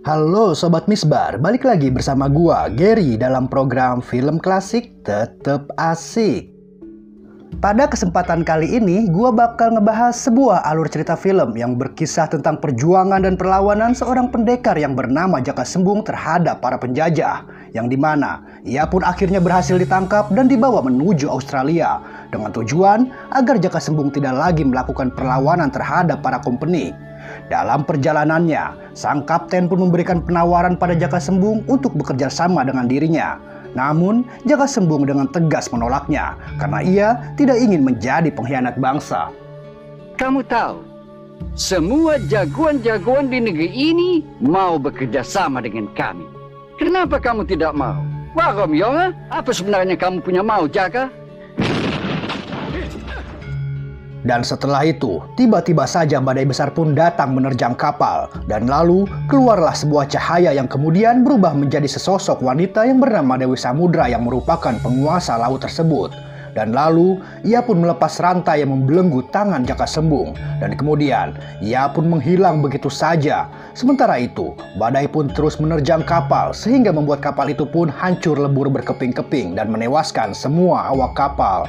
Halo Sobat Misbar, balik lagi bersama gua, Gary, dalam program Film Klasik Tetep Asik. Pada kesempatan kali ini, gua bakal ngebahas sebuah alur cerita film yang berkisah tentang perjuangan dan perlawanan seorang pendekar yang bernama Jaka Sembung terhadap para penjajah, yang dimana ia pun akhirnya berhasil ditangkap dan dibawa menuju Australia dengan tujuan agar Jaka Sembung tidak lagi melakukan perlawanan terhadap para company. Dalam perjalanannya, sang kapten pun memberikan penawaran pada Jaka Sembung untuk bekerja sama dengan dirinya. Namun, Jaka Sembung dengan tegas menolaknya karena ia tidak ingin menjadi pengkhianat bangsa. Kamu tahu, semua jagoan-jagoan di negeri ini mau bekerja sama dengan kami. Kenapa kamu tidak mau? Wah, Romeo, apa sebenarnya kamu punya mau, Jaka? Dan setelah itu, tiba-tiba saja badai besar pun datang menerjang kapal. Dan lalu, keluarlah sebuah cahaya yang kemudian berubah menjadi sesosok wanita yang bernama Dewi Samudra yang merupakan penguasa laut tersebut. Dan lalu, ia pun melepas rantai yang membelenggu tangan Jaka Sembung. Dan kemudian, ia pun menghilang begitu saja. Sementara itu, badai pun terus menerjang kapal sehingga membuat kapal itu pun hancur lebur berkeping-keping dan menewaskan semua awak kapal.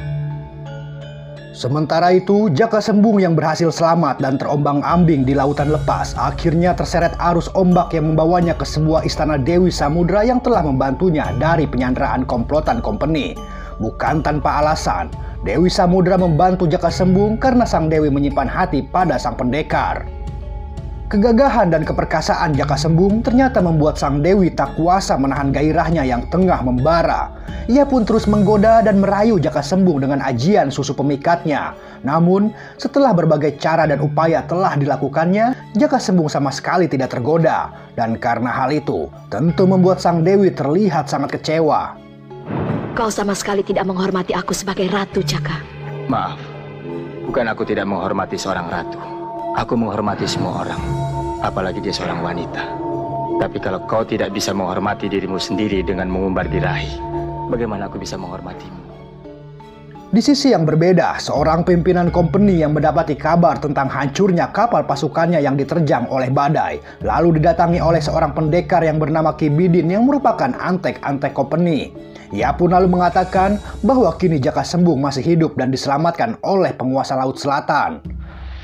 Sementara itu, Jaka Sembung yang berhasil selamat dan terombang-ambing di lautan lepas akhirnya terseret arus ombak yang membawanya ke sebuah istana Dewi Samudra yang telah membantunya dari penyanderaan komplotan company. Bukan tanpa alasan, Dewi Samudra membantu Jaka Sembung karena sang Dewi menyimpan hati pada sang pendekar. Kegagahan dan keperkasaan Jaka Sembung ternyata membuat sang Dewi tak kuasa menahan gairahnya yang tengah membara. Ia pun terus menggoda dan merayu Jaka Sembung dengan ajian susu pemikatnya. Namun, setelah berbagai cara dan upaya telah dilakukannya, Jaka Sembung sama sekali tidak tergoda. Dan karena hal itu, tentu membuat sang Dewi terlihat sangat kecewa. Kau sama sekali tidak menghormati aku sebagai ratu, Jaka. Maaf, bukan aku tidak menghormati seorang ratu. Aku menghormati semua orang, apalagi dia seorang wanita. Tapi kalau kau tidak bisa menghormati dirimu sendiri dengan mengumbar birahi, bagaimana aku bisa menghormatimu? Di sisi yang berbeda, seorang pimpinan company yang mendapati kabar tentang hancurnya kapal pasukannya yang diterjang oleh badai, lalu didatangi oleh seorang pendekar yang bernama Ki Bidin yang merupakan antek-antek company. Ia pun lalu mengatakan bahwa kini Jaka Sembung masih hidup dan diselamatkan oleh penguasa Laut Selatan.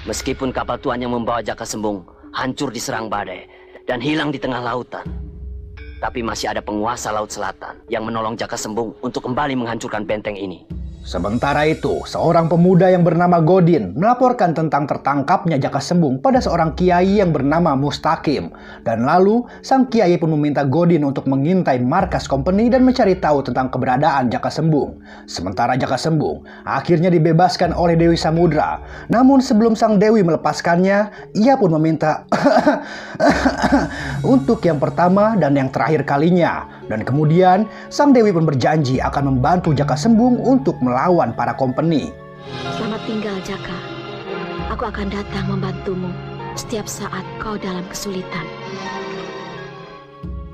Meskipun kapal tuan yang membawa Jaka Sembung hancur diserang badai dan hilang di tengah lautan, tapi masih ada penguasa Laut Selatan yang menolong Jaka Sembung untuk kembali menghancurkan benteng ini. Sementara itu, seorang pemuda yang bernama Godin melaporkan tentang tertangkapnya Jaka Sembung pada seorang kiai yang bernama Mustaqim. Dan lalu, sang kiai pun meminta Godin untuk mengintai markas company dan mencari tahu tentang keberadaan Jaka Sembung. Sementara Jaka Sembung akhirnya dibebaskan oleh Dewi Samudra. Namun sebelum sang Dewi melepaskannya, ia pun meminta untuk yang pertama dan yang terakhir kalinya. Dan kemudian, sang Dewi pun berjanji akan membantu Jaka Sembung untuk melawan para company. Selamat tinggal, Jaka. Aku akan datang membantumu setiap saat kau dalam kesulitan.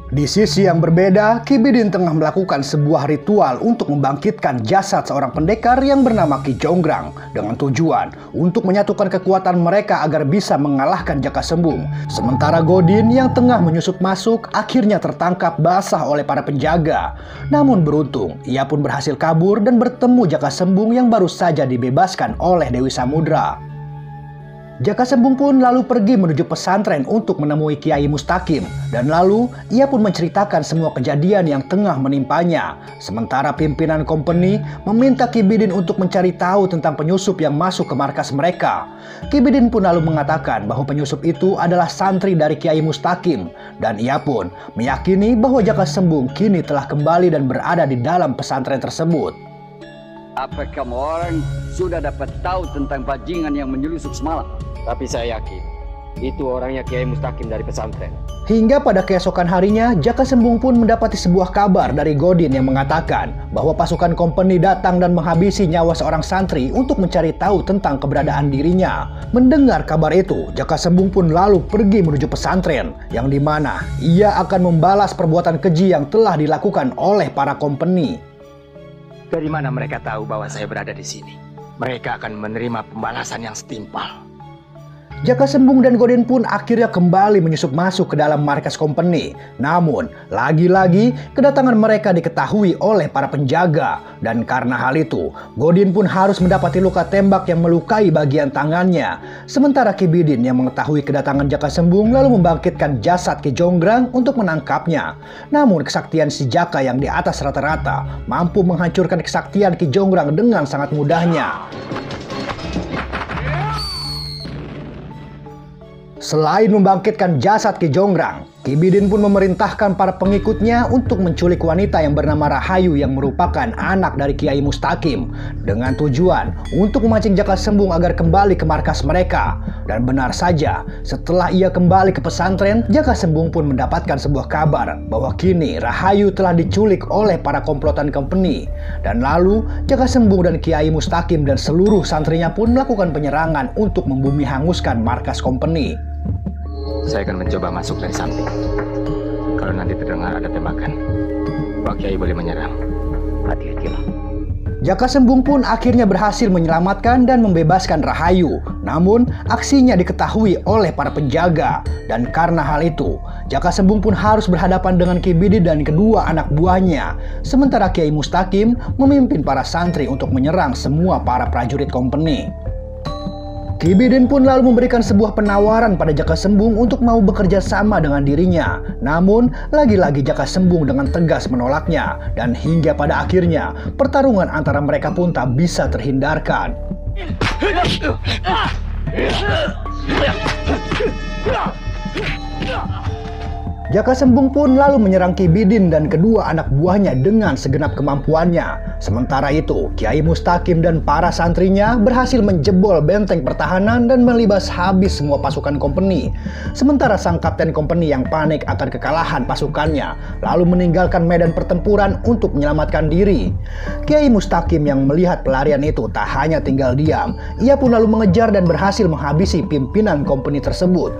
Di sisi yang berbeda, Ki Bidin tengah melakukan sebuah ritual untuk membangkitkan jasad seorang pendekar yang bernama Ki Jonggrang dengan tujuan untuk menyatukan kekuatan mereka agar bisa mengalahkan Jaka Sembung. Sementara Godin yang tengah menyusup masuk akhirnya tertangkap basah oleh para penjaga. Namun beruntung, ia pun berhasil kabur dan bertemu Jaka Sembung yang baru saja dibebaskan oleh Dewi Samudra. Jaka Sembung pun lalu pergi menuju pesantren untuk menemui Kiai Mustaqim. Dan lalu ia pun menceritakan semua kejadian yang tengah menimpanya. Sementara pimpinan company meminta Ki Bidin untuk mencari tahu tentang penyusup yang masuk ke markas mereka. Ki Bidin pun lalu mengatakan bahwa penyusup itu adalah santri dari Kiai Mustaqim. Dan ia pun meyakini bahwa Jaka Sembung kini telah kembali dan berada di dalam pesantren tersebut. Apa kamu orang sudah dapat tahu tentang bajingan yang menyelusup semalam? Tapi saya yakin, itu orangnya Kiai Mustaqim dari pesantren. Hingga pada keesokan harinya, Jaka Sembung pun mendapati sebuah kabar dari Godin yang mengatakan bahwa pasukan company datang dan menghabisi nyawa seorang santri untuk mencari tahu tentang keberadaan dirinya. Mendengar kabar itu, Jaka Sembung pun lalu pergi menuju pesantren, yang dimana ia akan membalas perbuatan keji yang telah dilakukan oleh para company. Dari mana mereka tahu bahwa saya berada di sini? Mereka akan menerima pembalasan yang setimpal. Jaka Sembung dan Godin pun akhirnya kembali menyusup masuk ke dalam markas company. Namun, lagi-lagi kedatangan mereka diketahui oleh para penjaga. Dan karena hal itu, Godin pun harus mendapati luka tembak yang melukai bagian tangannya. Sementara Ki Bidin yang mengetahui kedatangan Jaka Sembung lalu membangkitkan jasad Ki Jonggrang untuk menangkapnya. Namun, kesaktian si Jaka yang di atas rata-rata mampu menghancurkan kesaktian Ki Jonggrang dengan sangat mudahnya. Selain membangkitkan jasad Ki Jonggrang, Ki Bidin pun memerintahkan para pengikutnya untuk menculik wanita yang bernama Rahayu yang merupakan anak dari Kiai Mustaqim dengan tujuan untuk memancing Jaka Sembung agar kembali ke markas mereka. Dan benar saja, setelah ia kembali ke pesantren, Jaka Sembung pun mendapatkan sebuah kabar bahwa kini Rahayu telah diculik oleh para komplotan company. Dan lalu Jaka Sembung dan Kiai Mustaqim dan seluruh santrinya pun melakukan penyerangan untuk membumi hanguskan markas company. Saya akan mencoba masuk dari samping. Kalau nanti terdengar ada tembakan, Pak Kiai boleh menyerang. Hati-hatilah. Jaka Sembung pun akhirnya berhasil menyelamatkan dan membebaskan Rahayu. Namun, aksinya diketahui oleh para penjaga. Dan karena hal itu, Jaka Sembung pun harus berhadapan dengan Ki Bidin dan kedua anak buahnya. Sementara Kiai Mustaqim memimpin para santri untuk menyerang semua para prajurit company. Ki Bidin pun lalu memberikan sebuah penawaran pada Jaka Sembung untuk mau bekerja sama dengan dirinya. Namun, lagi-lagi Jaka Sembung dengan tegas menolaknya. Dan hingga pada akhirnya, pertarungan antara mereka pun tak bisa terhindarkan. Jaka Sembung pun lalu menyerang Ki Bidin dan kedua anak buahnya dengan segenap kemampuannya. Sementara itu, Kiai Mustaqim dan para santrinya berhasil menjebol benteng pertahanan dan melibas habis semua pasukan company. Sementara sang kapten company yang panik akan kekalahan pasukannya, lalu meninggalkan medan pertempuran untuk menyelamatkan diri. Kiai Mustaqim yang melihat pelarian itu tak hanya tinggal diam, ia pun lalu mengejar dan berhasil menghabisi pimpinan company tersebut.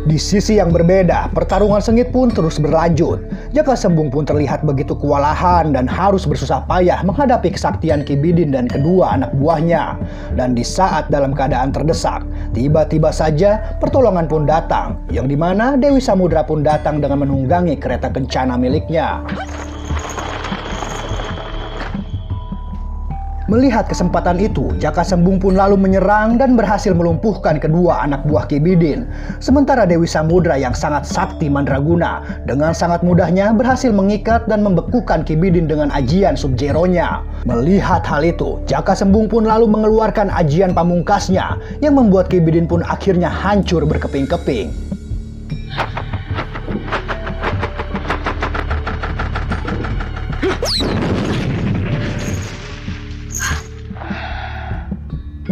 Di sisi yang berbeda, pertarungan sengit pun terus berlanjut. Jaka Sembung pun terlihat begitu kewalahan dan harus bersusah payah menghadapi kesaktian Ki Bidin dan kedua anak buahnya. Dan di saat dalam keadaan terdesak, tiba-tiba saja pertolongan pun datang, yang dimana Dewi Samudra pun datang dengan menunggangi kereta kencana miliknya. Melihat kesempatan itu, Jaka Sembung pun lalu menyerang dan berhasil melumpuhkan kedua anak buah Ki Bidin. Sementara Dewi Samudra yang sangat sakti mandraguna dengan sangat mudahnya berhasil mengikat dan membekukan Ki Bidin dengan ajian Sub-Zero-nya. Melihat hal itu, Jaka Sembung pun lalu mengeluarkan ajian pamungkasnya yang membuat Ki Bidin pun akhirnya hancur berkeping-keping.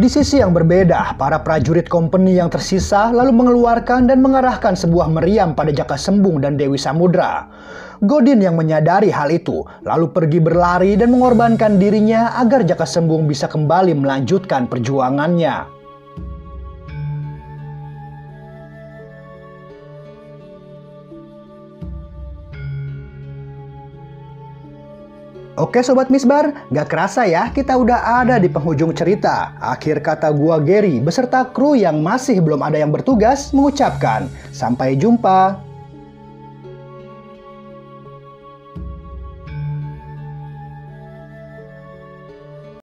Di sisi yang berbeda, para prajurit company yang tersisa lalu mengeluarkan dan mengarahkan sebuah meriam pada Jaka Sembung dan Dewi Samudra. Godin yang menyadari hal itu lalu pergi berlari dan mengorbankan dirinya agar Jaka Sembung bisa kembali melanjutkan perjuangannya. Oke Sobat Misbar, gak kerasa ya kita udah ada di penghujung cerita. Akhir kata gua Gary beserta kru yang masih belum ada yang bertugas mengucapkan sampai jumpa.